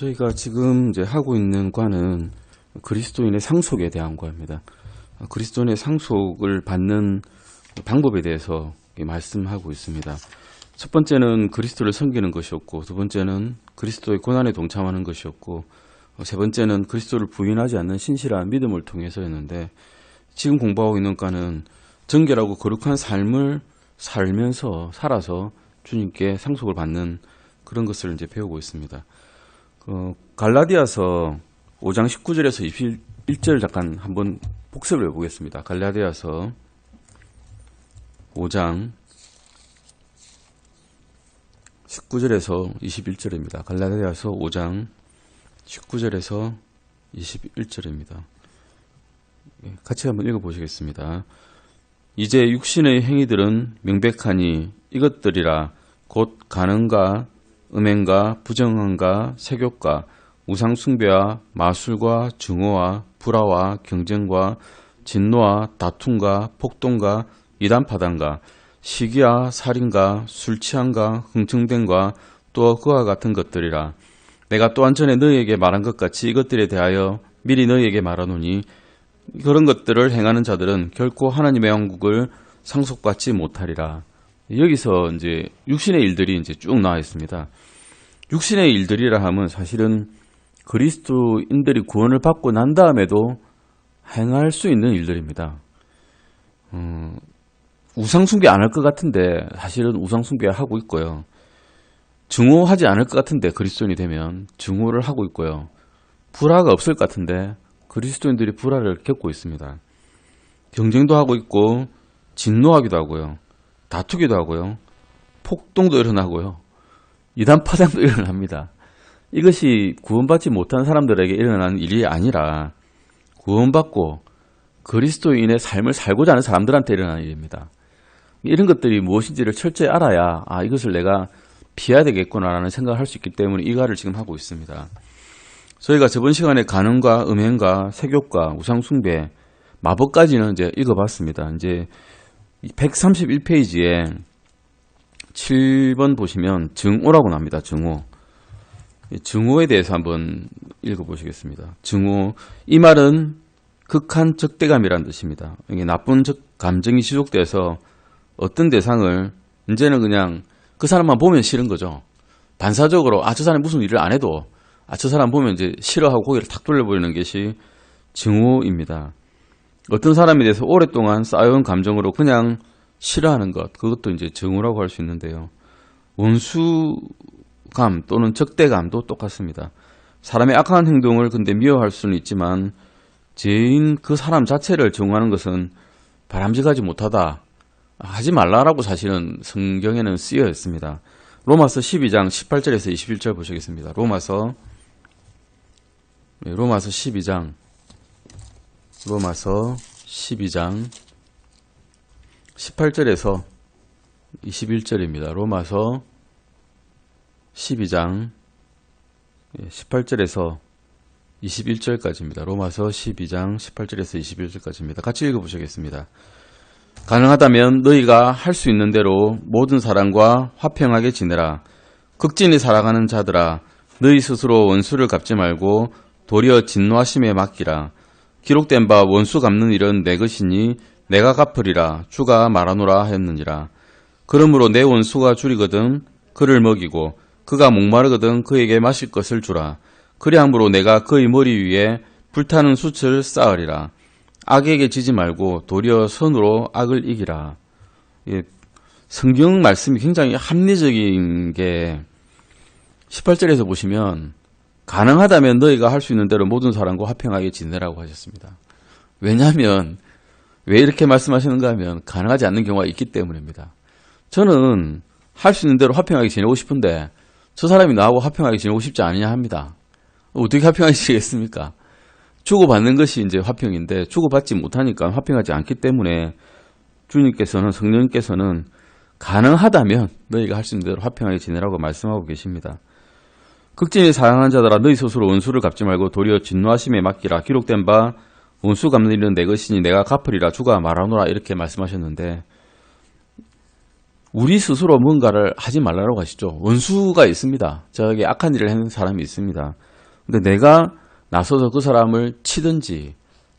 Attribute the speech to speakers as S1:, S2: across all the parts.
S1: 저희가 지금 이제 하고 있는 과는 그리스도인의 상속에 대한 과입니다. 그리스도인의 상속을 받는 방법에 대해서 말씀하고 있습니다. 첫 번째는 그리스도를 섬기는 것이었고, 두 번째는 그리스도의 고난에 동참하는 것이었고, 세 번째는 그리스도를 부인하지 않는 신실한 믿음을 통해서였는데, 지금 공부하고 있는 과는 정결하고 거룩한 삶을 살아서 주님께 상속을 받는 그런 것을 이제 배우고 있습니다. 갈라디아서 5장 19절에서 21절 잠깐 한번 복습을 해보겠습니다. 갈라디아서 5장 19절에서 21절입니다. 갈라디아서 5장 19절에서 21절입니다. 같이 한번 읽어보시겠습니다. 이제 육신의 행위들은 명백하니 이것들이라 곧 간음과 음행과 부정함과 세욕과 우상숭배와 마술과 증오와 불화와 경쟁과 진노와 다툼과 폭동과 이단파단과 시기와 살인과 술취함과 흥청됨과 또 그와 같은 것들이라. 내가 또한 전에 너희에게 말한 것 같이 이것들에 대하여 미리 너희에게 말하노니 그런 것들을 행하는 자들은 결코 하나님의 왕국을 상속받지 못하리라. 여기서 이제 육신의 일들이 이제 쭉 나와 있습니다. 육신의 일들이라 하면 사실은 그리스도인들이 구원을 받고 난 다음에도 행할 수 있는 일들입니다. 우상숭배 안 할 것 같은데 사실은 우상숭배 하고 있고요. 증오하지 않을 것 같은데 그리스도인이 되면 증오를 하고 있고요. 불화가 없을 것 같은데 그리스도인들이 불화를 겪고 있습니다. 경쟁도 하고 있고 진노하기도 하고요. 다투기도 하고요. 폭동도 일어나고요. 이단파장도 일어납니다. 이것이 구원받지 못한 사람들에게 일어나는 일이 아니라 구원받고 그리스도인의 삶을 살고자 하는 사람들한테 일어나는 일입니다. 이런 것들이 무엇인지를 철저히 알아야 이것을 내가 피해야 되겠구나라는 생각을 할 수 있기 때문에 이 과를 지금 하고 있습니다. 저희가 저번 시간에 간음과 음행과 세욕과 우상숭배, 마법까지는 이제 읽어봤습니다. 이제 131페이지에 7번 보시면 증오라고 나옵니다. 증오. 증오에 대해서 한번 읽어보시겠습니다. 증오. 이 말은 극한 적대감이라는 뜻입니다. 이게 나쁜 감정이 지속돼서 어떤 대상을 이제는 그냥 그 사람만 보면 싫은 거죠. 반사적으로 저 사람이 무슨 일을 안 해도 저 사람 보면 이제 싫어하고 고개를 탁 돌려버리는 것이 증오입니다. 어떤 사람에 대해서 오랫동안 쌓여온 감정으로 그냥 싫어하는 것, 그것도 이제 증오라고 할 수 있는데요. 원수감 또는 적대감도 똑같습니다. 사람의 악한 행동을 근데 미워할 수는 있지만 죄인 그 사람 자체를 증오하는 것은 바람직하지 못하다. 하지 말라라고 사실은 성경에는 쓰여 있습니다. 로마서 12장 18절에서 21절 보시겠습니다. 로마서 12장 18절에서 21절입니다. 로마서 12장 18절에서 21절까지입니다. 로마서 12장 18절에서 21절까지입니다. 같이 읽어보시겠습니다. 가능하다면 너희가 할 수 있는 대로 모든 사람과 화평하게 지내라. 극진히 살아가는 자들아, 너희 스스로 원수를 갚지 말고 도리어 진노하심에 맡기라. 기록된 바 원수 갚는 일은 내 것이니 내가 갚으리라. 주가 말하노라 하였느니라. 그러므로 내 원수가 줄이거든 그를 먹이고 그가 목마르거든 그에게 마실 것을 주라. 그리함으로 내가 그의 머리 위에 불타는 숯을 쌓으리라. 악에게 지지 말고 도리어 선으로 악을 이기라. 성경 말씀이 굉장히 합리적인 게 18절에서 보시면 가능하다면 너희가 할 수 있는 대로 모든 사람과 화평하게 지내라고 하셨습니다. 왜냐하면 왜 이렇게 말씀하시는가 하면 가능하지 않는 경우가 있기 때문입니다. 저는 할 수 있는 대로 화평하게 지내고 싶은데 저 사람이 나하고 화평하게 지내고 싶지 않으냐 합니다. 어떻게 화평하게 지내겠습니까? 주고받는 것이 이제 화평인데 주고받지 못하니까 화평하지 않기 때문에 주님께서는 성령님께서는 가능하다면 너희가 할 수 있는 대로 화평하게 지내라고 말씀하고 계십니다. 극진히 사랑하는 자들아 너희 스스로 원수를 갚지 말고 도리어 진노하심에 맡기라. 기록된 바 원수 갚는 일은 내 것이니 내가 갚으리라. 주가 말하노라 이렇게 말씀하셨는데 우리 스스로 뭔가를 하지 말라고 하시죠. 원수가 있습니다. 저에게 악한 일을 하는 사람이 있습니다. 근데 내가 나서서 그 사람을 치든지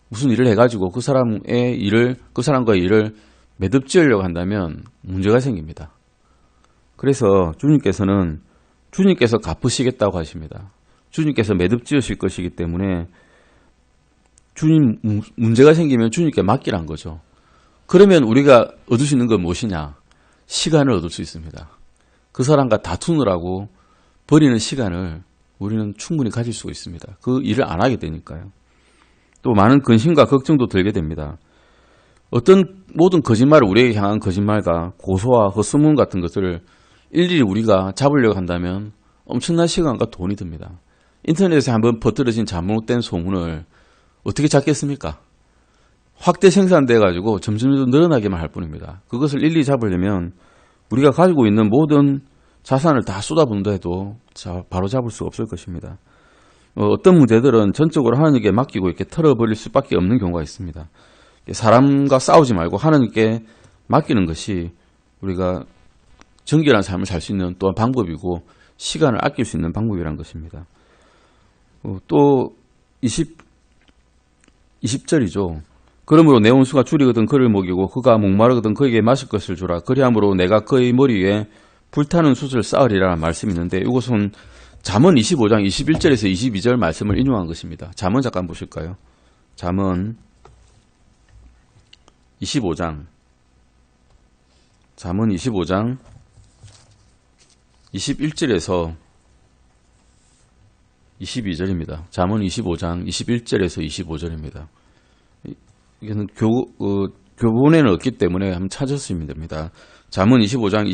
S1: 무슨 일을 해가지고 그 사람과의 일을 매듭 지으려고 한다면 문제가 생깁니다. 그래서 주님께서 갚으시겠다고 하십니다. 주님께서 매듭 지으실 것이기 때문에 문제가 생기면 주님께 맡기란 거죠. 그러면 우리가 얻을 수 있는 건 무엇이냐? 시간을 얻을 수 있습니다. 그 사람과 다투느라고 버리는 시간을 우리는 충분히 가질 수 있습니다. 그 일을 안 하게 되니까요. 또 많은 근심과 걱정도 들게 됩니다. 모든 거짓말을 우리에게 향한 거짓말과 고소와 헛소문 같은 것을 일일이 우리가 잡으려고 한다면 엄청난 시간과 돈이 듭니다. 인터넷에 한번 퍼뜨려진 잘못된 소문을 어떻게 잡겠습니까? 확대 생산돼 가지고 점점 늘어나게만 할 뿐입니다. 그것을 일일이 잡으려면 우리가 가지고 있는 모든 자산을 다 쏟아붓는다 해도 바로 잡을 수가 없을 것입니다. 어떤 문제들은 전적으로 하나님께 맡기고 이렇게 털어버릴 수밖에 없는 경우가 있습니다. 사람과 싸우지 말고 하나님께 맡기는 것이 우리가 정결한 삶을 살 수 있는 또한 방법이고 시간을 아낄 수 있는 방법이라는 것입니다. 또 20절이죠. 그러므로 내 원수가 줄이거든 그를 먹이고 그가 목마르거든 그에게 마실 것을 주라. 그리함으로 내가 그의 머리 위에 불타는 숯을 쌓으리라 말씀이 있는데 이것은 잠언 25장 21절에서 22절 말씀을 인용한 것입니다. 잠언 잠깐 보실까요? 잠언 25장 21절에서 22절입니다. 잠언 25장 21절에서 25절입니다. 이거는 교본에는 없기 때문에 한번 찾으시면 됩니다. 잠언 25장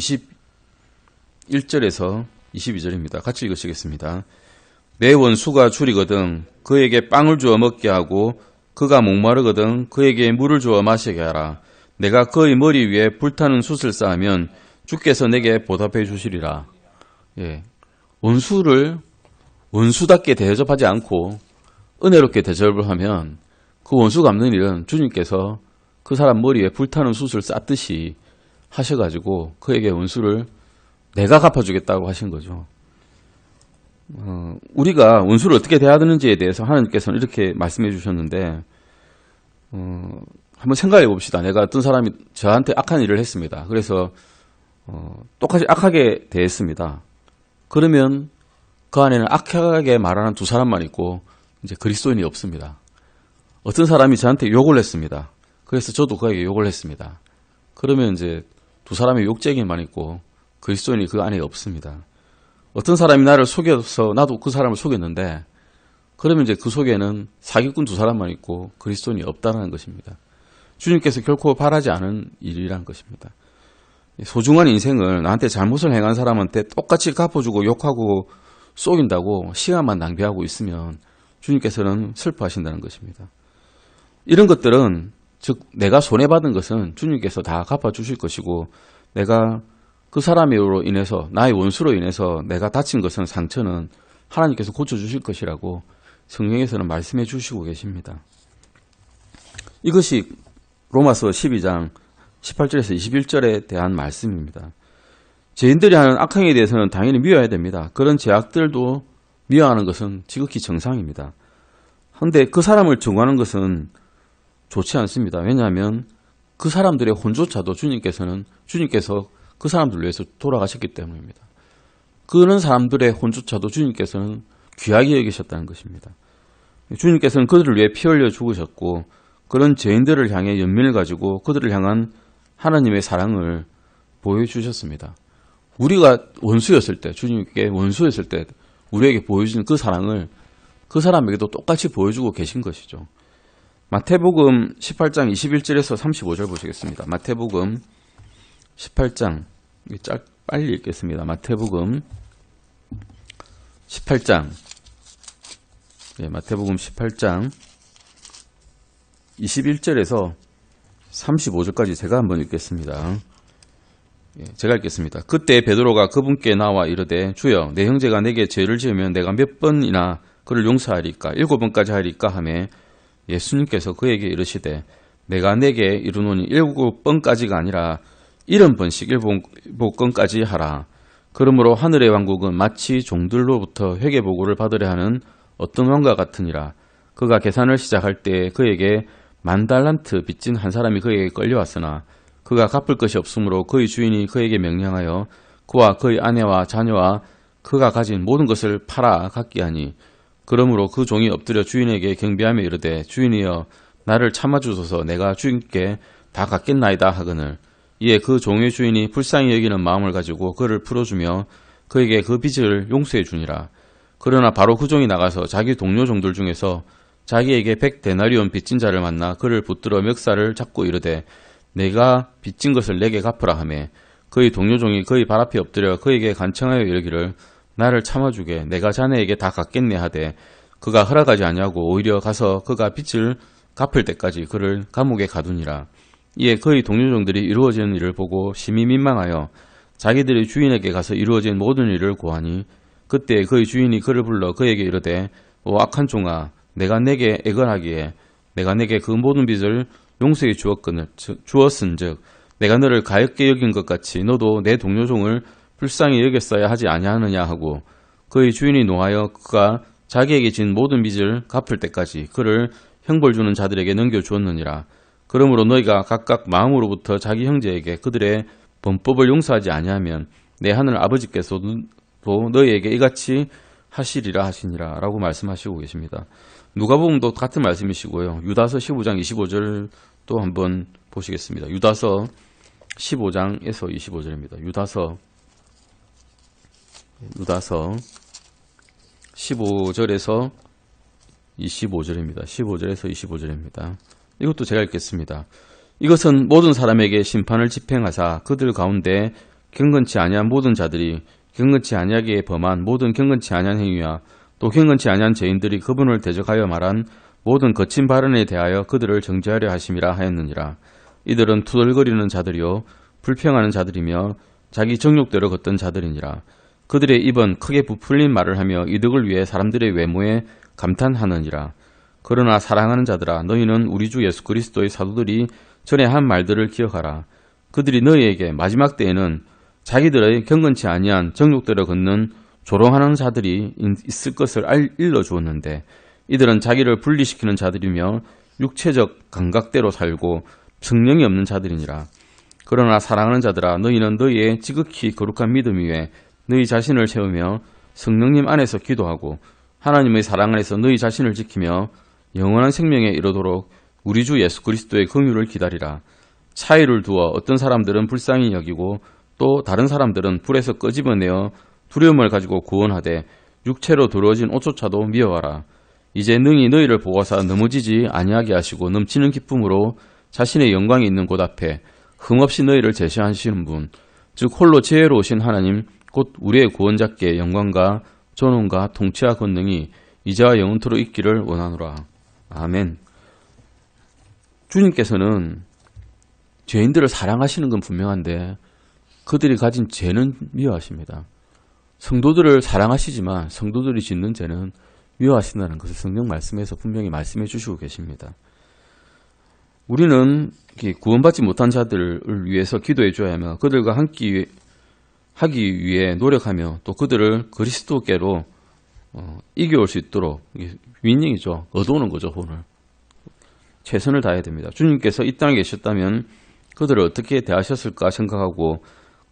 S1: 21절에서 22절입니다. 같이 읽으시겠습니다. 내 원수가 줄이거든 그에게 빵을 주어 먹게 하고 그가 목마르거든 그에게 물을 주어 마시게 하라. 내가 그의 머리 위에 불타는 숯을 쌓으면 주께서 내게 보답해 주시리라. 예. 원수를 원수답게 대접하지 않고 은혜롭게 대접을 하면 그 원수 갚는 일은 주님께서 그 사람 머리에 불타는 숯을 쌓듯이 하셔가지고 그에게 원수를 내가 갚아주겠다고 하신 거죠. 우리가 원수를 어떻게 대해야 되는지에 대해서 하나님께서는 이렇게 말씀해 주셨는데 한번 생각해 봅시다. 내가 어떤 사람이 저한테 악한 일을 했습니다. 그래서 똑같이 악하게 대했습니다. 그러면 그 안에는 악하게 말하는 두 사람만 있고 이제 그리스도인이 없습니다. 어떤 사람이 저한테 욕을 했습니다. 그래서 저도 그에게 욕을 했습니다. 그러면 이제 두 사람의 욕쟁이만 있고 그리스도인이 그 안에 없습니다. 어떤 사람이 나를 속여서 나도 그 사람을 속였는데 그러면 이제 그 속에는 사기꾼 두 사람만 있고 그리스도인이 없다는 것입니다. 주님께서 결코 바라지 않은 일이라는 것입니다. 소중한 인생을 나한테 잘못을 행한 사람한테 똑같이 갚아주고 욕하고 속인다고 시간만 낭비하고 있으면 주님께서는 슬퍼하신다는 것입니다. 이런 것들은 즉 내가 손해받은 것은 주님께서 다 갚아주실 것이고 내가 그 사람으로 인해서 나의 원수로 인해서 내가 다친 것은 상처는 하나님께서 고쳐주실 것이라고 성경에서는 말씀해 주시고 계십니다. 이것이 로마서 12장 18절에서 21절에 대한 말씀입니다. 죄인들이 하는 악행에 대해서는 당연히 미워해야 됩니다. 그런 죄악들도 미워하는 것은 지극히 정상입니다. 그런데 그 사람을 정하는 것은 좋지 않습니다. 왜냐하면 그 사람들의 혼조차도 주님께서 그 사람들을 위해서 돌아가셨기 때문입니다. 그런 사람들의 혼조차도 주님께서는 귀하게 여기셨다는 것입니다. 주님께서는 그들을 위해 피 흘려 죽으셨고 그런 죄인들을 향해 연민을 가지고 그들을 향한 하나님의 사랑을 보여주셨습니다. 우리가 원수였을 때, 주님께 원수였을 때 우리에게 보여주신 그 사랑을 그 사람에게도 똑같이 보여주고 계신 것이죠. 마태복음 18장 21절에서 35절 보시겠습니다. 마태복음 18장 빨리 읽겠습니다. 마태복음 18장 마태복음 18장 21절에서 35절까지 제가 한번 읽겠습니다. 제가 읽겠습니다. 그때 베드로가 그분께 나와 이르되 주여 내 형제가 내게 죄를 지으면 내가 몇 번이나 그를 용서하리까 7번까지 하리까 하매 예수님께서 그에게 이르시되 내가 내게 이르노니 7번까지가 아니라 70번씩 일복권까지 하라. 그러므로 하늘의 왕국은 마치 종들로부터 회개보고를 받으려 하는 어떤 왕과 같으니라. 그가 계산을 시작할 때 그에게 10,000달란트 빚진 한 사람이 그에게 끌려왔으나 그가 갚을 것이 없으므로 그의 주인이 그에게 명령하여 그와 그의 아내와 자녀와 그가 가진 모든 것을 팔아 갖게 하니, 그러므로 그 종이 엎드려 주인에게 경배하며 이르되 주인이여 나를 참아주소서, 내가 주인께 다 갚겠나이다 하거늘. 이에 그 종의 주인이 불쌍히 여기는 마음을 가지고 그를 풀어주며 그에게 그 빚을 용서해 주니라. 그러나 바로 그 종이 나가서 자기 동료 종들 중에서 자기에게 100데나리온 빚진 자를 만나 그를 붙들어 멱살을 잡고 이르되 내가 빚진 것을 내게 갚으라 하매, 그의 동료 종이 그의 발 앞에 엎드려 그에게 간청하여 이르기를 나를 참아주게, 내가 자네에게 다 갚겠네 하되 그가 허락하지 아니하고 오히려 가서 그가 빚을 갚을 때까지 그를 감옥에 가두니라. 이에 그의 동료 종들이 이루어지는 일을 보고 심히 민망하여 자기들의 주인에게 가서 이루어진 모든 일을 고하니, 그때 그의 주인이 그를 불러 그에게 이르되 오 악한 종아, 내가 내게 애걸하기에 내가 내게 그 모든 빚을 용서해 주었은즉 내가 너를 가엾게 여긴 것 같이 너도 내 동료 종을 불쌍히 여겼어야 하지 아니하느냐 하고, 그의 주인이 노하여 그가 자기에게 진 모든 빚을 갚을 때까지 그를 형벌 주는 자들에게 넘겨주었느니라. 그러므로 너희가 각각 마음으로부터 자기 형제에게 그들의 범법을 용서하지 아니하면 내 하늘 아버지께서도 너희에게 이같이 하시리라 하시니라 라고 말씀하시고 계십니다. 누가복음도 같은 말씀이시고요. 유다서 15장 25절 또 한번 보시겠습니다. 유다서 15장에서 25절입니다. 유다서 15절에서 25절입니다. 15절에서 25절입니다. 이것도 제가 읽겠습니다. 이것은 모든 사람에게 심판을 집행하사 그들 가운데 경건치 아니한 모든 자들이 경건치 아니하게 범한 모든 경건치 아니한 행위와 또 경건치 아니한 죄인들이 그분을 대적하여 말한 모든 거친 발언에 대하여 그들을 정죄하려 하심이라 하였느니라. 이들은 투덜거리는 자들이요 불평하는 자들이며 자기 정욕대로 걷던 자들이니라. 그들의 입은 크게 부풀린 말을 하며 이득을 위해 사람들의 외모에 감탄하느니라. 그러나 사랑하는 자들아, 너희는 우리 주 예수 그리스도의 사도들이 전에 한 말들을 기억하라. 그들이 너희에게 마지막 때에는 자기들의 경건치 아니한 정욕대로 걷는 조롱하는 자들이 있을 것을 일러주었는데, 이들은 자기를 분리시키는 자들이며 육체적 감각대로 살고 성령이 없는 자들이니라. 그러나 사랑하는 자들아, 너희는 너희의 지극히 거룩한 믿음 위에 너희 자신을 세우며 성령님 안에서 기도하고 하나님의 사랑 안에서 너희 자신을 지키며 영원한 생명에 이르도록 우리 주 예수 그리스도의 긍휼을 기다리라. 차이를 두어 어떤 사람들은 불쌍히 여기고 또 다른 사람들은 불에서 끄집어내어 두려움을 가지고 구원하되 육체로 두려워진 옷조차도 미워하라. 이제 능히 너희를 보고사 넘어지지 아니하게 하시고 넘치는 기쁨으로 자신의 영광이 있는 곳 앞에 흠없이 너희를 제시하시는 분, 즉 홀로 지혜로우신 하나님 곧 우리의 구원자께 영광과 존엄과 통치와 권능이 이제와 영원토록 있기를 원하노라. 아멘. 주님께서는 죄인들을 사랑하시는 건 분명한데 그들이 가진 죄는 미워하십니다. 성도들을 사랑하시지만 성도들이 짓는 죄는 미워하신다는 것을 성경 말씀에서 분명히 말씀해 주시고 계십니다. 우리는 구원받지 못한 자들을 위해서 기도해 줘야 하며 그들과 함께 하기 위해 노력하며 또 그들을 그리스도께로 이겨올 수 있도록 윈닝이죠. 얻어오는 거죠. 오늘 최선을 다해야 됩니다. 주님께서 이 땅에 계셨다면 그들을 어떻게 대하셨을까 생각하고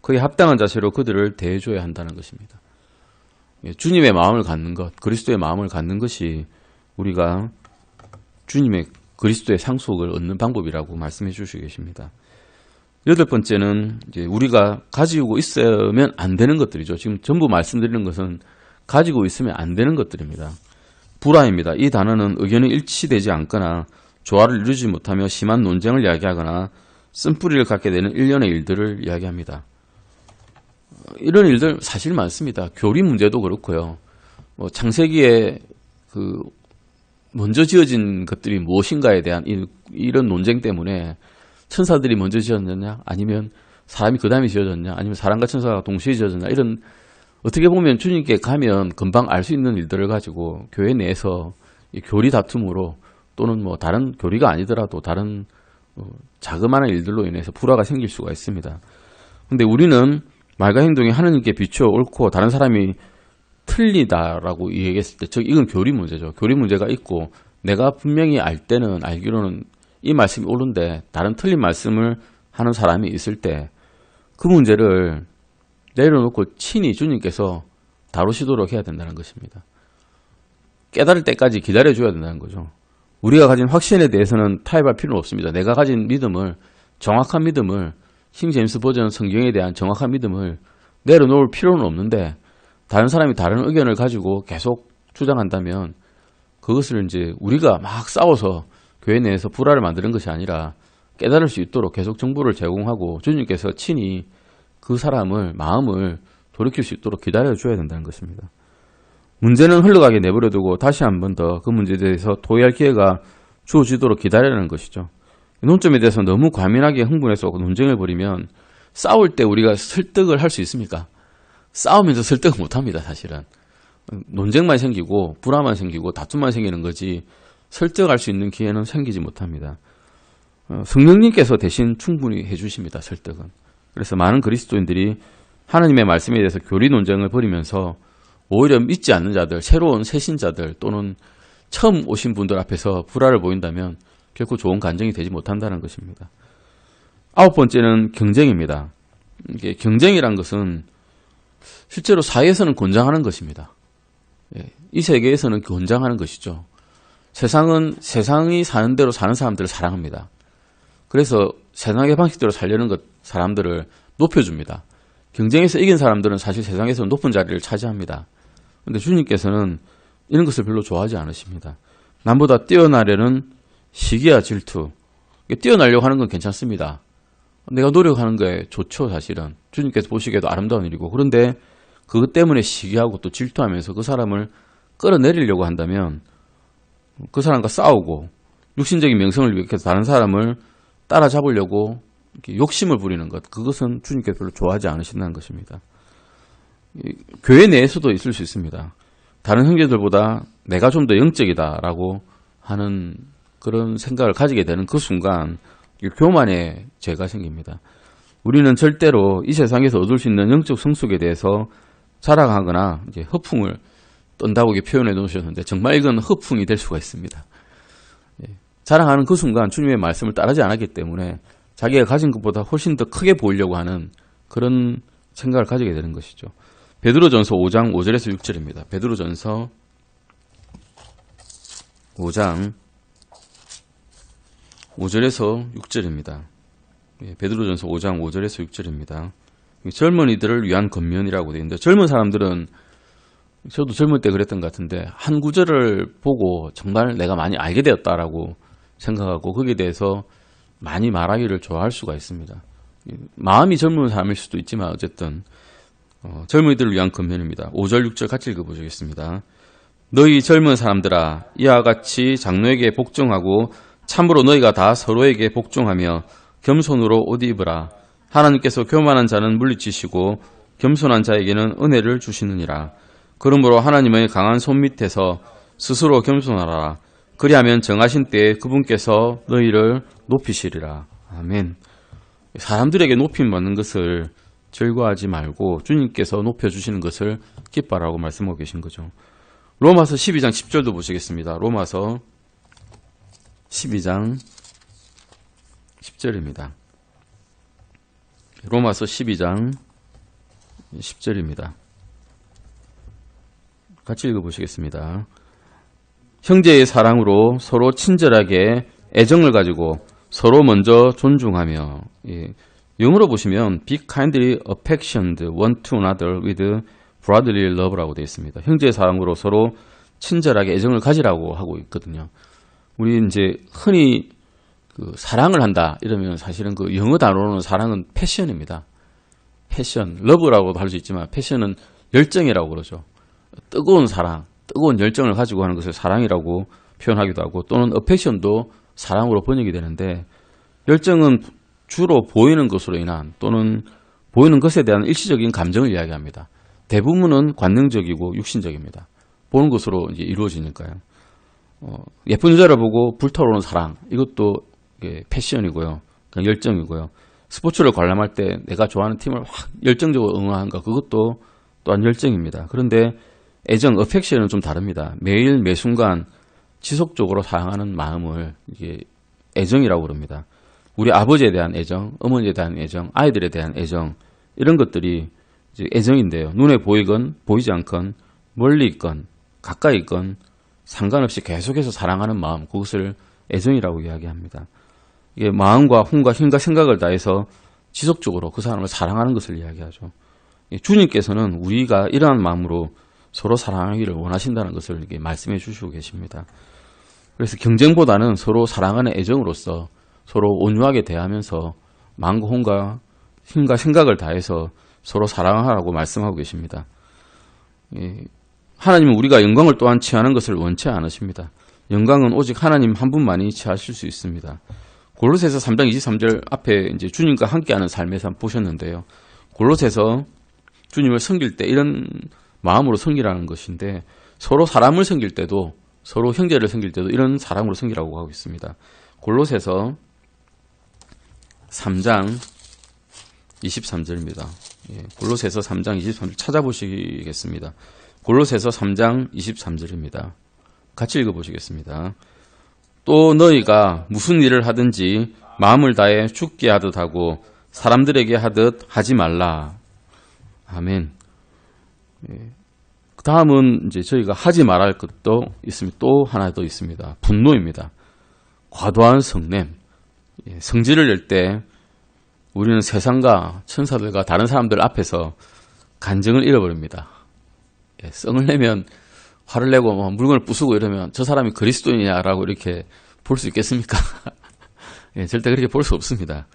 S1: 그에 합당한 자세로 그들을 대해줘야 한다는 것입니다. 주님의 마음을 갖는 것, 그리스도의 마음을 갖는 것이 우리가 주님의 그리스도의 상속을 얻는 방법이라고 말씀해 주시고 계십니다. 8번째는 이제 우리가 가지고 있으면 안 되는 것들이죠. 지금 전부 말씀드리는 것은 가지고 있으면 안 되는 것들입니다. 불화입니다. 이 단어는 의견이 일치되지 않거나 조화를 이루지 못하며 심한 논쟁을 이야기하거나 쓴뿌리를 갖게 되는 일련의 일들을 이야기합니다. 이런 일들 사실 많습니다. 교리 문제도 그렇고요. 창세기에 먼저 지어진 것들이 무엇인가에 대한 이런 논쟁 때문에 천사들이 먼저 지어졌냐, 아니면 사람이 그 다음에 지어졌냐, 아니면 사람과 천사가 동시에 지어졌냐, 이런 어떻게 보면 주님께 가면 금방 알 수 있는 일들을 가지고 교회 내에서 교리 다툼으로 또는 다른 교리가 아니더라도 다른 자그마한 일들로 인해서 불화가 생길 수가 있습니다. 근데 우리는 말과 행동이 하느님께 비추어 옳고 다른 사람이 틀리다라고 얘기했을 때 이건 교리 문제죠. 교리 문제가 있고 내가 분명히 알기로는 이 말씀이 옳은데 다른 틀린 말씀을 하는 사람이 있을 때 그 문제를 내려놓고 친히 주님께서 다루시도록 해야 된다는 것입니다. 깨달을 때까지 기다려줘야 된다는 거죠. 우리가 가진 확신에 대해서는 타협할 필요는 없습니다. 내가 가진 믿음을, 정확한 믿음을, 킹제임스 버전 성경에 대한 정확한 믿음을 내려놓을 필요는 없는데 다른 사람이 다른 의견을 가지고 계속 주장한다면 그것을 이제 우리가 막 싸워서 교회 내에서 불화를 만드는 것이 아니라 깨달을 수 있도록 계속 정보를 제공하고 주님께서 친히 그 사람을 마음을 돌이킬 수 있도록 기다려줘야 된다는 것입니다. 문제는 흘러가게 내버려두고 다시 한 번 더 그 문제에 대해서 토의할 기회가 주어지도록 기다리라는 것이죠. 논점에 대해서 너무 과민하게 흥분해서 논쟁을 벌이면 싸울 때 우리가 설득을 할 수 있습니까? 싸우면서 설득을 못합니다. 사실은. 논쟁만 생기고 불화만 생기고 다툼만 생기는 거지 설득할 수 있는 기회는 생기지 못합니다. 성령님께서 대신 충분히 해주십니다. 설득은. 그래서 많은 그리스도인들이 하나님의 말씀에 대해서 교리 논쟁을 벌이면서 오히려 믿지 않는 자들, 새로운 새신자들 또는 처음 오신 분들 앞에서 불화를 보인다면 결코 좋은 간증이 되지 못한다는 것입니다. 9번째는 경쟁입니다. 이게 경쟁이란 것은 실제로 사회에서는 권장하는 것입니다. 이 세계에서는 권장하는 것이죠. 세상이 사는 대로 사는 사람들을 사랑합니다. 그래서 세상의 방식대로 살려는 사람들을 높여줍니다. 경쟁에서 이긴 사람들은 사실 세상에서 높은 자리를 차지합니다. 그런데 주님께서는 이런 것을 별로 좋아하지 않으십니다. 남보다 뛰어나려는 시기와 질투. 뛰어나려고 하는 건 괜찮습니다. 내가 노력하는 게 좋죠, 사실은. 주님께서 보시기에도 아름다운 일이고. 그런데 그것 때문에 시기하고 또 질투하면서 그 사람을 끌어내리려고 한다면 그 사람과 싸우고 육신적인 명성을 위해서 다른 사람을 따라잡으려고 욕심을 부리는 것. 그것은 주님께서 별로 좋아하지 않으신다는 것입니다. 교회 내에서도 있을 수 있습니다. 다른 형제들보다 내가 좀 더 영적이다라고 하는 그런 생각을 가지게 되는 그 순간 교만의 죄가 생깁니다. 우리는 절대로 이 세상에서 얻을 수 있는 영적 성숙에 대해서 자랑하거나 이제 허풍을 떤다고 표현해 놓으셨는데 정말 이건 허풍이 될 수가 있습니다. 자랑하는 그 순간 주님의 말씀을 따르지 않았기 때문에 자기가 가진 것보다 훨씬 더 크게 보이려고 하는 그런 생각을 가지게 되는 것이죠. 베드로전서 5장 5절에서 6절입니다. 베드로전서 5장 5절에서 6절입니다. 베드로전서 5장 5절에서 6절입니다. 젊은이들을 위한 권면이라고 되어 있는데 젊은 사람들은 저도 젊을 때 그랬던 것 같은데 한 구절을 보고 정말 내가 많이 알게 되었다라고 생각하고 거기에 대해서 많이 말하기를 좋아할 수가 있습니다. 마음이 젊은 사람일 수도 있지만 어쨌든 젊은이들을 위한 권면입니다. 5절 6절 같이 읽어보시겠습니다. 너희 젊은 사람들아 이와 같이 장로에게 복종하고 참으로 너희가 다 서로에게 복종하며 겸손으로 옷 입으라. 하나님께서 교만한 자는 물리치시고 겸손한 자에게는 은혜를 주시느니라. 그러므로 하나님의 강한 손 밑에서 스스로 겸손하라. 그리하면 정하신 때에 그분께서 너희를 높이시리라. 아멘. 사람들에게 높임 받는 것을 즐거워하지 말고 주님께서 높여주시는 것을 기뻐하라고 말씀하고 계신 거죠. 로마서 12장 10절도 보시겠습니다. 로마서 12장 10절입니다. 로마서 12장 10절입니다. 같이 읽어보시겠습니다. 형제의 사랑으로 서로 친절하게 애정을 가지고 서로 먼저 존중하며, 영어로 보시면 be kindly affectioned one to another with brotherly love라고 되어 있습니다. 형제의 사랑으로 서로 친절하게 애정을 가지라고 하고 있거든요. 우리 이제 흔히 사랑을 한다 이러면 사실은 그 영어 단어로는 사랑은 패션입니다. 패션, 러브라고도 할 수 있지만 패션은 열정이라고 그러죠. 뜨거운 사랑, 뜨거운 열정을 가지고 하는 것을 사랑이라고 표현하기도 하고 또는 어펙션도 사랑으로 번역이 되는데 열정은 주로 보이는 것으로 인한 또는 보이는 것에 대한 일시적인 감정을 이야기합니다. 대부분은 관능적이고 육신적입니다. 보는 것으로 이제 이루어지니까요. 예쁜 여자를 보고 불타오르는 사랑, 이것도 패션이고요. 열정이고요. 스포츠를 관람할 때 내가 좋아하는 팀을 확 열정적으로 응원하는가, 그것도 또한 열정입니다. 그런데 애정, 어펙션은 좀 다릅니다. 매일 매순간 지속적으로 사랑하는 마음을 이게 애정이라고 그럽니다. 우리 아버지에 대한 애정, 어머니에 대한 애정, 아이들에 대한 애정, 이런 것들이 이제 애정인데요. 눈에 보이건 보이지 않건 멀리 있건 가까이 있건 상관없이 계속해서 사랑하는 마음, 그것을 애정이라고 이야기합니다. 이게 마음과 hum과 힘과 생각을 다해서 지속적으로 그 사람을 사랑하는 것을 이야기하죠. 주님께서는 우리가 이러한 마음으로 서로 사랑하기를 원하신다는 것을 이렇게 말씀해 주시고 계십니다. 그래서 경쟁보다는 서로 사랑하는 애정으로서 서로 온유하게 대하면서 마음과 hum과 힘과 생각을 다해서 서로 사랑하라고 말씀하고 계십니다. 하나님은 우리가 영광을 또한 취하는 것을 원치 않으십니다. 영광은 오직 하나님 한 분만이 취하실 수 있습니다. 골로새서 3장 23절 앞에 이제 주님과 함께하는 삶에서 보셨는데요. 골로새서 주님을 섬길 때 이런 마음으로 섬기라는 것인데, 서로 사람을 섬길 때도, 서로 형제를 섬길 때도 이런 사랑으로 섬기라고 하고 있습니다. 골로새서 3장 23절입니다. 골로새서 3장 23절 찾아보시겠습니다. 골로새서 3장 23절입니다. 같이 읽어보시겠습니다. 또 너희가 무슨 일을 하든지 마음을 다해 죽게 하듯 하고 사람들에게 하듯 하지 말라. 아멘. 그 다음은 이제 저희가 하지 말할 것도 있습니다. 또 하나 더 있습니다. 분노입니다. 과도한 성냄. 성질을 낼 때 우리는 세상과 천사들과 다른 사람들 앞에서 간정을 잃어버립니다. 성을 내면, 화를 내고 물건을 부수고 이러면 저 사람이 그리스도인이냐라고 이렇게 볼 수 있겠습니까? 절대 그렇게 볼 수 없습니다.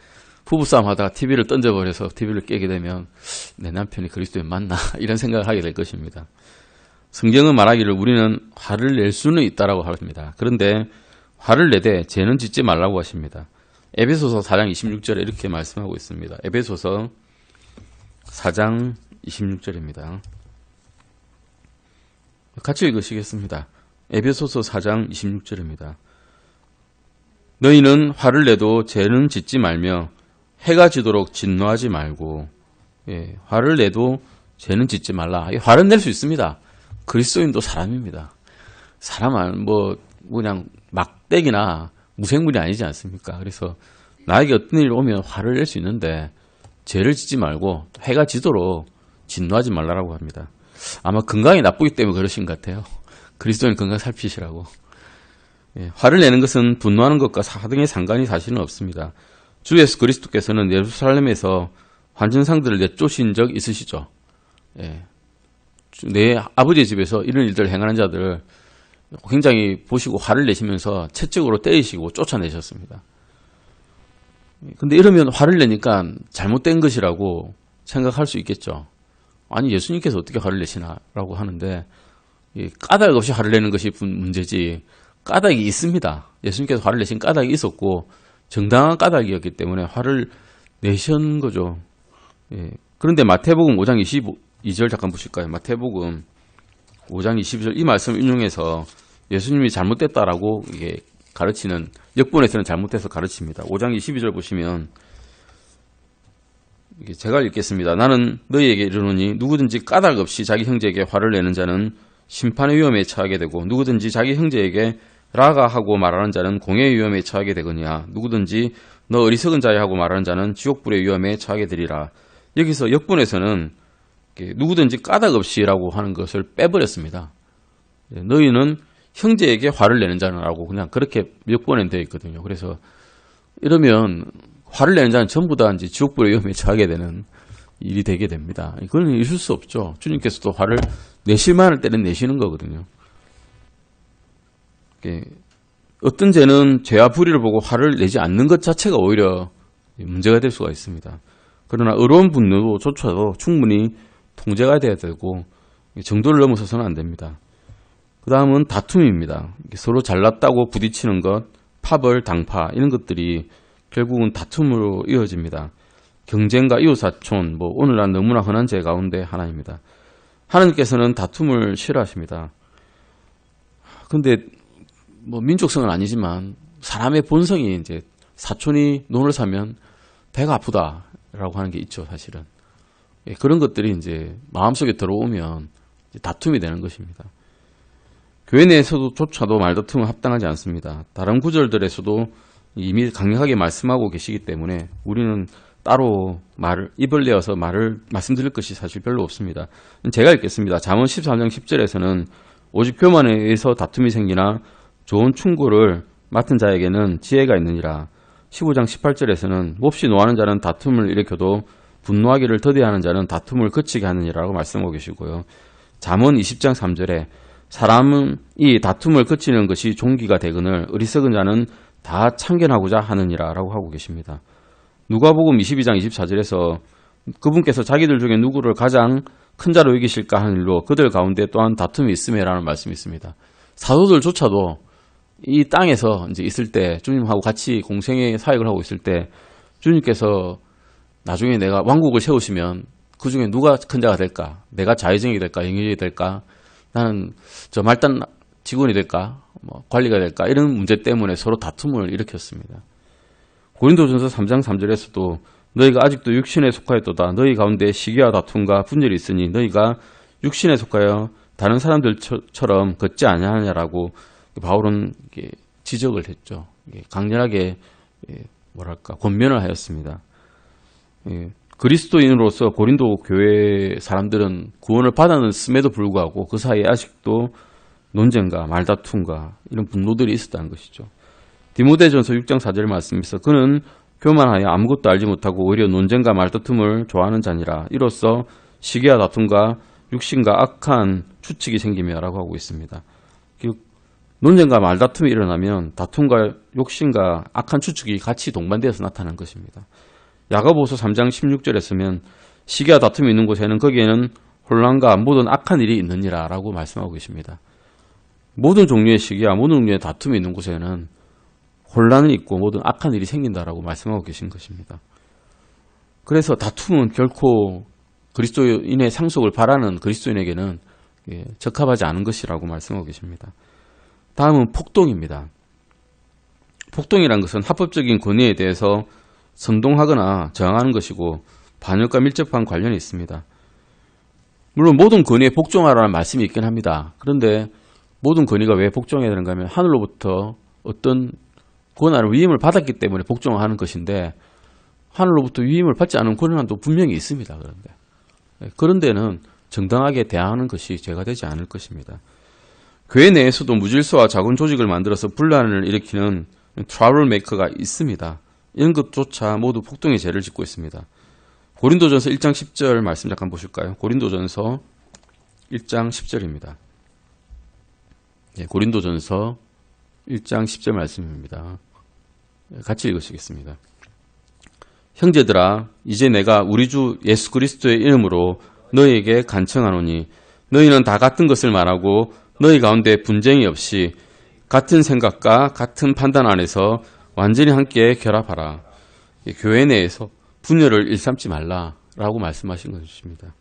S1: 부부싸움 하다가 TV를 던져버려서 TV를 깨게 되면 내 남편이 그리스도인 맞나? 이런 생각을 하게 될 것입니다. 성경은 말하기를 우리는 화를 낼 수는 있다라고 합니다. 그런데 화를 내되 죄는 짓지 말라고 하십니다. 에베소서 4장 26절에 이렇게 말씀하고 있습니다. 에베소서 4장 26절입니다. 같이 읽으시겠습니다. 에베소서 4장 26절입니다. 너희는 화를 내도 죄는 짓지 말며 해가 지도록 진노하지 말고. 화를 내도 죄는 짓지 말라. 화를 낼 수 있습니다. 그리스도인도 사람입니다. 사람은 그냥 막대기나 무생물이 아니지 않습니까? 그래서 나에게 어떤 일이 오면 화를 낼 수 있는데 죄를 짓지 말고 해가 지도록 진노하지 말라라고 합니다. 아마 건강이 나쁘기 때문에 그러신 것 같아요. 그리스도인 건강 살피시라고. 화를 내는 것은 분노하는 것과 사등의 상관이 사실은 없습니다. 주 예수 그리스도께서는 예루살렘에서 환전상들을 내쫓으신 적 있으시죠? 내 아버지의 집에서 이런 일들을 행하는 자들을 굉장히 보시고 화를 내시면서 채찍으로 때리시고 쫓아내셨습니다. 근데 이러면 화를 내니까 잘못된 것이라고 생각할 수 있겠죠. 아니, 예수님께서 어떻게 화를 내시나라고 하는데, 까닭 없이 화를 내는 것이 문제지 까닭이 있습니다. 예수님께서 화를 내신 까닭이 있었고 정당한 까닭이었기 때문에 화를 내신 거죠. 그런데 마태복음 5장 22절 잠깐 보실까요? 마태복음 5장 22절 이 말씀을 인용해서 예수님이 잘못됐다라고 이게 가르치는, 역본에서는 잘못해서 가르칩니다. 5장 22절 보시면 제가 읽겠습니다. 나는 너희에게 이르노니 누구든지 까닭 없이 자기 형제에게 화를 내는 자는 심판의 위험에 처하게 되고 누구든지 자기 형제에게 라가하고 말하는 자는 공의의 위험에 처하게 되거니와 누구든지 너 어리석은 자야 하고 말하는 자는 지옥불의 위험에 처하게 되리라. 여기서 역본에서는 누구든지 까닭 없이라고 하는 것을 빼버렸습니다. 너희는 형제에게 화를 내는 자라고 그냥 그렇게 역본에 되어 있거든요. 그래서 이러면 화를 내는 자는 전부 다 이제 지옥불의 위험에 처하게 되는 일이 되게 됩니다. 이건 있을 수 없죠. 주님께서도 화를 내실 만할 때는 내시는 거거든요. 어떤 죄는 죄와 불의를 보고 화를 내지 않는 것 자체가 오히려 문제가 될 수가 있습니다. 그러나 의로운 분노조차도 충분히 통제가 돼야 되고 정도를 넘어서서는 안 됩니다. 그 다음은 다툼입니다. 서로 잘났다고 부딪히는 것, 파벌, 당파 이런 것들이 결국은 다툼으로 이어집니다. 경쟁과 이웃사촌, 오늘날 너무나 흔한 죄 가운데 하나입니다. 하나님께서는 다툼을 싫어하십니다. 근데 민족성은 아니지만 사람의 본성이 이제 사촌이 논을 사면 배가 아프다라고 하는 게 있죠, 사실은. 예, 그런 것들이 이제 마음속에 들어오면 이제 다툼이 되는 것입니다. 교회 내에서조차도 말다툼은 합당하지 않습니다. 다른 구절들에서도 이미 강력하게 말씀하고 계시기 때문에 우리는 따로 입을 내어서 말씀드릴 것이 사실 별로 없습니다. 제가 읽겠습니다. 잠언 13장 10절에서는 오직 교만에 의해서 다툼이 생기나 좋은 충고를 맡은 자에게는 지혜가 있느니라. 15장 18절에서는 몹시 노하는 자는 다툼을 일으켜도 분노하기를 더디하는 자는 다툼을 그치게 하느니라고 말씀하고 계시고요. 잠언 20장 3절에 사람은 이 다툼을 그치는 것이 종기가 되거늘 어리석은 자는 다 참견하고자 하느니라 라고 하고 계십니다. 누가복음 22장 24절에서 그분께서 자기들 중에 누구를 가장 큰 자로 여기실까 하는 일로 그들 가운데 또한 다툼이 있음에라는 말씀이 있습니다. 사도들조차도 이 땅에서 이제 있을 때 주님하고 같이 공생의 사역을 하고 있을 때 주님께서 나중에 내가 왕국을 세우시면 그 중에 누가 큰 자가 될까? 내가 자의정이 될까? 영예정이 될까? 나는 저 말단 직원이 될까? 관리가 될까? 이런 문제 때문에 서로 다툼을 일으켰습니다. 고린도전서 3장 3절에서도 너희가 아직도 육신에 속하였도다. 너희 가운데 시기와 다툼과 분열이 있으니 너희가 육신에 속하여 다른 사람들처럼 걷지 아니하냐라고 바울은 지적을 했죠. 강렬하게 권면을 하였습니다. 그리스도인으로서 고린도 교회 사람들은 구원을 받았음에도 불구하고 그 사이에 아직도 논쟁과 말다툼과 이런 분노들이 있었다는 것이죠. 디모데전서 6장 4절 말씀에서 그는 교만하여 아무것도 알지 못하고 오히려 논쟁과 말다툼을 좋아하는 자니라. 이로써 시기와 다툼과 육신과 악한 추측이 생기며 라고 하고 있습니다. 논쟁과 말다툼이 일어나면 다툼과 욕심과 악한 추측이 같이 동반되어서 나타나는 것입니다. 야고보서 3장 16절에 쓰면 시기와 다툼이 있는 곳에는 거기에는 혼란과 모든 악한 일이 있느니라 라고 말씀하고 계십니다. 모든 종류의 시기와 모든 종류의 다툼이 있는 곳에는 혼란이 있고 모든 악한 일이 생긴다라고 말씀하고 계신 것입니다. 그래서 다툼은 결코 그리스도인의 상속을 바라는 그리스도인에게는 적합하지 않은 것이라고 말씀하고 계십니다. 다음은 폭동입니다. 폭동이란 것은 합법적인 권위에 대해서 선동하거나 저항하는 것이고 반역과 밀접한 관련이 있습니다. 물론 모든 권위에 복종하라는 말씀이 있긴 합니다. 그런데 모든 권위가 왜 복종해야 되는가 하면 하늘로부터 어떤 권한을 위임을 받았기 때문에 복종하는 것인데 하늘로부터 위임을 받지 않은 권한도 분명히 있습니다. 그런 데는 정당하게 대항하는 것이 죄가 되지 않을 것입니다. 교회 내에서도 무질서와 작은 조직을 만들어서 분란을 일으키는 트러블 메이커가 있습니다. 이런 것조차 모두 폭동의 죄를 짓고 있습니다. 고린도전서 1장 10절 말씀 잠깐 보실까요? 고린도전서 1장 10절입니다. 고린도전서 1장 10절 말씀입니다. 같이 읽으시겠습니다. 형제들아 이제 내가 우리 주 예수 그리스도의 이름으로 너희에게 간청하노니 너희는 다 같은 것을 말하고 너희 가운데 분쟁이 없이 같은 생각과 같은 판단 안에서 완전히 함께 결합하라. 교회 내에서 분열을 일삼지 말라라고 말씀하신 것입니다.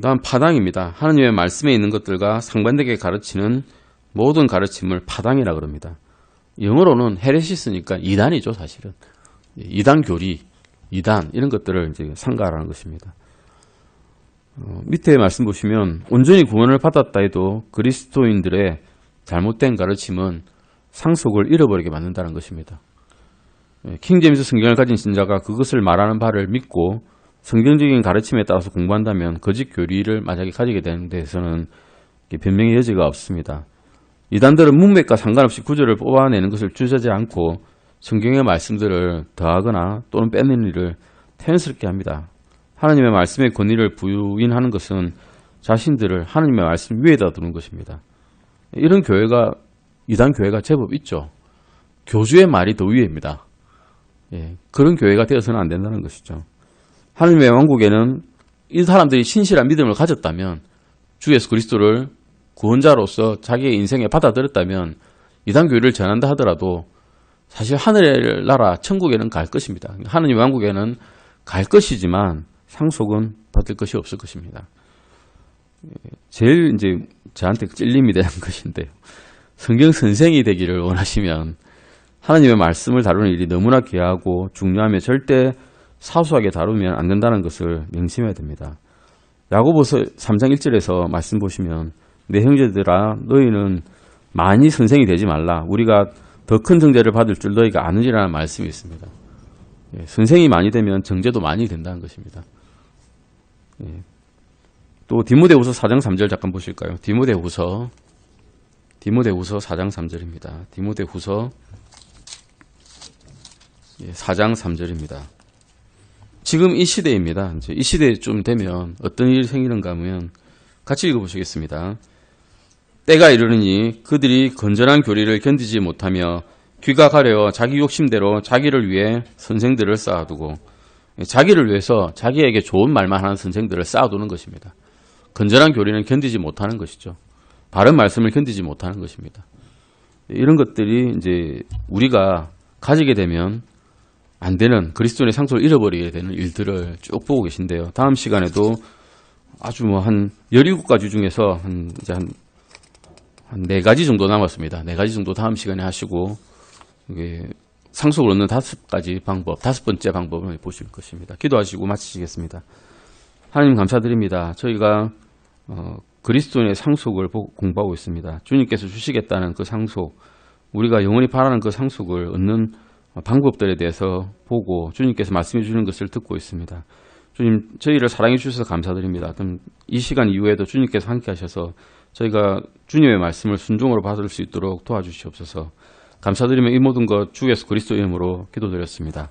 S1: 다음 파당입니다. 하나님의 말씀에 있는 것들과 상반되게 가르치는 모든 가르침을 파당이라 그럽니다. 영어로는 헤레시스니까 이단이죠, 사실은. 이단 교리, 이단 이런 것들을 이제 상가하라는 것입니다. 밑에 말씀 보시면 온전히 구원을 받았다 해도 그리스도인들의 잘못된 가르침은 상속을 잃어버리게 만든다는 것입니다. 킹제임스 성경을 가진 신자가 그것을 말하는 바를 믿고 성경적인 가르침에 따라서 공부한다면 거짓 교리를 만약에 가지게 되는 데서는 변명의 여지가 없습니다. 이단들은 문맥과 상관없이 구절을 뽑아내는 것을 주저하지 않고 성경의 말씀들을 더하거나 또는 빼내는 일을 태연스럽게 합니다. 하나님의 말씀의 권위를 부인하는 것은 자신들을 하나님의 말씀 위에다 두는 것입니다. 이런 교회가 이단 교회가 제법 있죠. 교주의 말이 더 위입니다. 그런 교회가 되어서는 안 된다는 것이죠. 하나님의 왕국에는 이 사람들이 신실한 믿음을 가졌다면 주 예수 그리스도를 구원자로서 자기의 인생에 받아들였다면 이단 교회를 전한다 하더라도 사실 하늘의 나라 천국에는 갈 것입니다. 하나님 왕국에는 갈 것이지만 상속은 받을 것이 없을 것입니다. 제일 이제 저한테 찔림이 되는 것인데요. 성경 선생이 되기를 원하시면 하나님의 말씀을 다루는 일이 너무나 귀하고 중요하며 절대 사소하게 다루면 안 된다는 것을 명심해야 됩니다. 야고보서 3장 1절에서 말씀 보시면 내 형제들아 너희는 많이 선생이 되지 말라. 우리가 더 큰 정죄를 받을 줄 너희가 아느니라는 말씀이 있습니다. 예, 선생이 많이 되면 정죄도 많이 된다는 것입니다. 예. 또 디모데후서 4장 3절 잠깐 보실까요? 디모데후서 4장 3절입니다. 디모데후서 4장 3절입니다. 지금 이 시대입니다. 이제 이 시대에 좀 되면 어떤 일이 생기는가 하면 같이 읽어보시겠습니다. 때가 이르느니 그들이 건전한 교리를 견디지 못하며 귀가 가려워 자기 욕심대로 자기를 위해 선생들을 쌓아두고, 자기를 위해서 자기에게 좋은 말만 하는 선생들을 쌓아두는 것입니다. 건전한 교리는 견디지 못하는 것이죠. 바른 말씀을 견디지 못하는 것입니다. 이런 것들이 이제 우리가 가지게 되면 안 되는, 그리스도인의 상속을 잃어버리게 되는 일들을 쭉 보고 계신데요. 다음 시간에도 아주 한 17가지 중에서 한 4가지 정도 남았습니다. 4가지 정도 다음 시간에 하시고, 이게 상속을 얻는 5가지 방법, 5번째 방법을 보실 것입니다. 기도하시고 마치시겠습니다. 하나님 감사드립니다. 저희가 그리스도인의 상속을 공부하고 있습니다. 주님께서 주시겠다는 그 상속, 우리가 영원히 바라는 그 상속을 얻는 방법들에 대해서 보고 주님께서 말씀해 주는 것을 듣고 있습니다. 주님, 저희를 사랑해 주셔서 감사드립니다. 그럼 이 시간 이후에도 주님께서 함께 하셔서 저희가 주님의 말씀을 순종으로 받을 수 있도록 도와주시옵소서. 감사드리며 이 모든 것 주 예수 그리스도 이름으로 기도드렸습니다.